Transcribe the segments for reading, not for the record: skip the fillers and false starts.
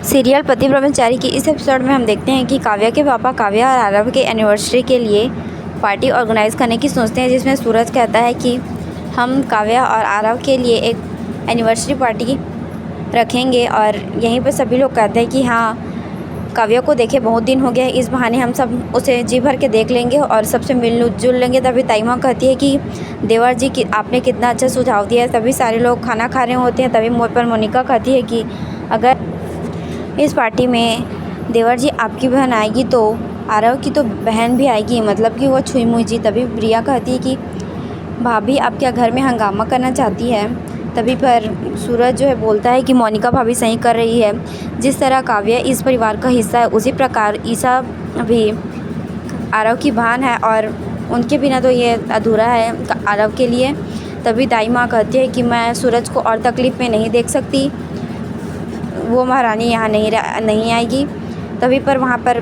Serial पति ब्रह्मचारी की इस एपिसोड में हम देखते हैं कि काव्या के पापा काव्या और आरव के एनिवर्सरी के लिए पार्टी ऑर्गेनाइज़ करने की सोचते हैं, जिसमें सूरज कहता है कि हम काव्या और आरव के लिए एक एनिवर्सरी पार्टी रखेंगे। और यहीं पर सभी लोग कहते हैं कि हाँ, काव्या को देखे बहुत दिन हो गया, इस बहाने हम सब उसे जी भर के देख लेंगे और सबसे मिल जुल लेंगे। तभी ताइमा कहती है कि देवर जी कि आपने कितना अच्छा सुझाव दिया है। तभी सारे लोग खाना खा रहे होते हैं। तभी मुँह पर मोनिका कहती है कि अगर इस पार्टी में देवर जी आपकी बहन आएगी तो आरव की तो बहन भी आएगी, मतलब कि वो छुई मुई जी। तभी प्रिया कहती है कि भाभी आप क्या घर में हंगामा करना चाहती है। तभी पर सूरज जो है बोलता है कि मोनिका भाभी सही कर रही है, जिस तरह काव्या इस परिवार का हिस्सा है उसी प्रकार ईशा भी आरव की बहन है और उनके बिना तो ये अधूरा है आरव के लिए। तभी दाई माँ कहती है कि मैं सूरज को और तकलीफ़ में नहीं देख सकती, वो महारानी यहाँ नहीं आएगी। तभी पर वहाँ पर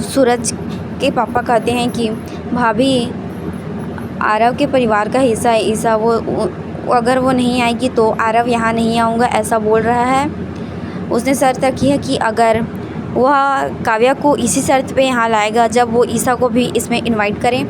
सूरज के पापा कहते हैं कि भाभी आरव के परिवार का हिस्सा है ईशा, वो अगर वो नहीं आएगी तो आरव यहाँ नहीं आऊँगा ऐसा बोल रहा है। उसने शर्त रखी है कि अगर वह काव्या को इसी शर्त पे यहाँ लाएगा जब वो ईशा को भी इसमें इनवाइट करें।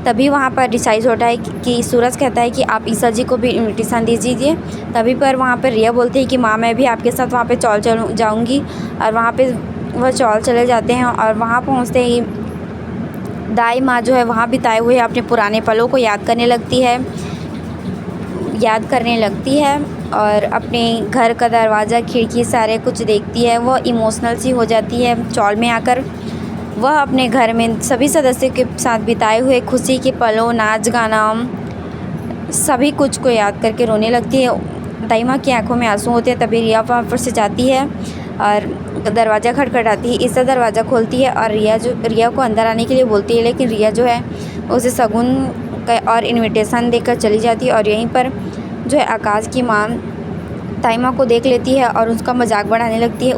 तभी वहाँ पर डिसाइड होता है कि सूरज कहता है कि आप ईशा जी को भी इनविटेशन दीजिए। तभी पर वहाँ पर रिया बोलती है कि माँ मैं भी आपके साथ वहाँ पे जाऊँगी। और वहाँ पे वह चले जाते हैं और वहाँ पहुँचते ही दाई माँ जो है वहाँ बिताए हुए अपने पुराने पलों को याद करने लगती है और अपने घर का दरवाज़ा खिड़की सारे कुछ देखती है। वह इमोशनल सी हो जाती है चौल में आकर। वह अपने घर में सभी सदस्यों के साथ बिताए हुए खुशी के पलों, नाच गाना, सभी कुछ को याद करके रोने लगती है। दाइमा की आंखों में आंसू होते हैं। तभी रिया वहाँ पर से जाती है और दरवाज़ा खटखटाती है। ईशा दरवाज़ा खोलती है और रिया को अंदर आने के लिए बोलती है, लेकिन रिया जो है उसे शगुन और इनविटेशन देकर चली जाती है। और यहीं पर जो है आकाश की माँ ताइमा को देख लेती है और उसका मजाक बनाने लगती है।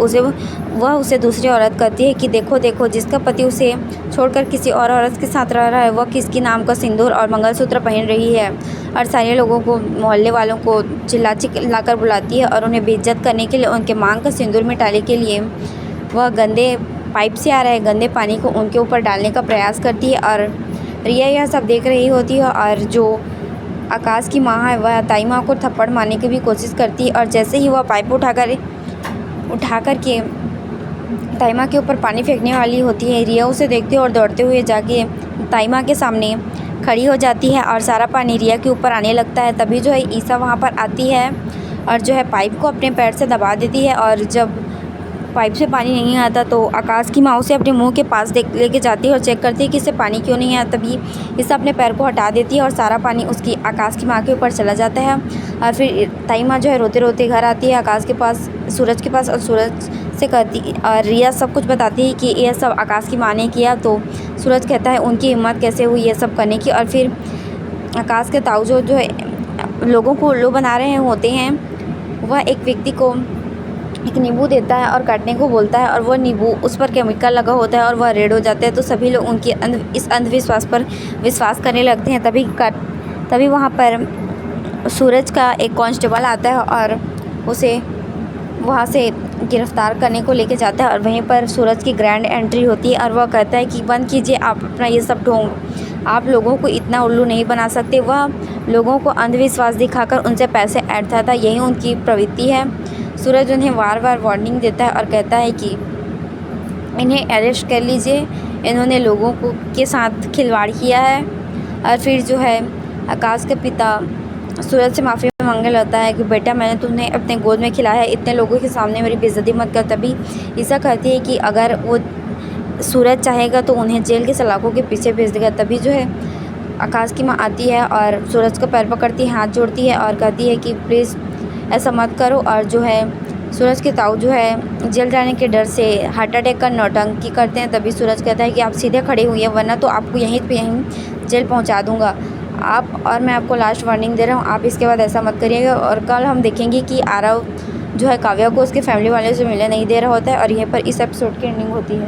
वह उसे दूसरी औरत कहती है कि देखो देखो, जिसका पति उसे छोड़कर किसी और औरत के साथ रह रहा है, वह किसकी नाम का सिंदूर और मंगलसूत्र पहन रही है। और सारे लोगों को, मोहल्ले वालों को चिल्ला कर बुलाती है और उन्हें बेइज्जत करने के लिए, उनके मांग का सिंदूर मिटाने के लिए वह गंदे पाइप से आ रहे गंदे पानी को उनके ऊपर डालने का प्रयास करती है। और रिया यह सब देख रही होती है और जो आकाश की माँ है वह ताइमा को थप्पड़ मारने की भी कोशिश करती है। और जैसे ही वह पाइप उठा कर के ताइमा के ऊपर पानी फेंकने वाली होती है, रिया उसे देखती है और दौड़ते हुए जाके ताइमा के सामने खड़ी हो जाती है और सारा पानी रिया के ऊपर आने लगता है। तभी जो है ईशा वहाँ पर आती है और जो है पाइप को अपने पैर से दबा देती है। और जब पाइप से पानी नहीं आता तो आकाश की माँ उसे अपने मुंह के पास लेके जाती है और चेक करती है कि इससे पानी क्यों नहीं आता। तभी ईशा अपने पैर को हटा देती है और सारा पानी उसकी आकाश की माँ के ऊपर चला जाता है। और फिर ताइमा जो है रोते रोते घर आती है आकाश के पास, सूरज के पास, और सूरज से कहती और रिया सब कुछ बताती है कि यह सब आकाश की माँ ने किया। तो सूरज कहता है उनकी हिम्मत कैसे हुई ये सब करने की। और फिर आकाश के ताऊ जो है लोगों को उल्लू बना रहे होते हैं, वह एक व्यक्ति को एक नींबू देता है और काटने को बोलता है और वह नींबू उस पर केमिकल लगा होता है और वह रेड हो जाता है। तो सभी लोग उनकी इस अंधविश्वास पर विश्वास करने लगते हैं। तभी वहाँ पर सूरज का एक कांस्टेबल आता है और उसे वहाँ से गिरफ्तार करने को लेके जाता है। और वहीं पर सूरज की ग्रैंड एंट्री होती है और वह कहता है कि बंद कीजिए आप अपना ये सब ढोंग, आप लोगों को इतना उल्लू नहीं बना सकते। वह लोगों को अंधविश्वास दिखाकर उनसे पैसे ऐंठता था, यही उनकी प्रवृत्ति है। सूरज उन्हें बार बार वार्निंग देता है और कहता है कि इन्हें अरेस्ट कर लीजिए, इन्होंने लोगों के साथ खिलवाड़ किया है। और फिर जो है आकाश के पिता सूरज से माफ़ी मांगने लगता है कि बेटा मैंने तुम्हें अपने गोद में खिलाया है, इतने लोगों के सामने मेरी बेइज्जती मत कर। तभी ईशा कहती है कि अगर वो सूरज चाहेगा तो उन्हें जेल के सलाखों के पीछे भेज देगा। तभी जो है आकाश की माँ आती है और सूरज का पैर पकड़ती है, हाथ जोड़ती है और कहती है कि प्लीज़ ऐसा मत करो। और जो है सूरज के ताऊ जो है जेल जाने के डर से हार्ट अटैक का नौटंकी करते हैं। तभी सूरज कहता है कि आप सीधे खड़े हुई वरना तो आपको यहीं जेल पहुंचा दूंगा। और मैं आपको लास्ट वार्निंग दे रहा हूँ, आप इसके बाद ऐसा मत करिएगा। और कल हम देखेंगे कि आरव जो है काव्या को उसके फैमिली वाले से मिलने नहीं दे रहा होता है और यहीं पर इस एपिसोड की एंडिंग होती है।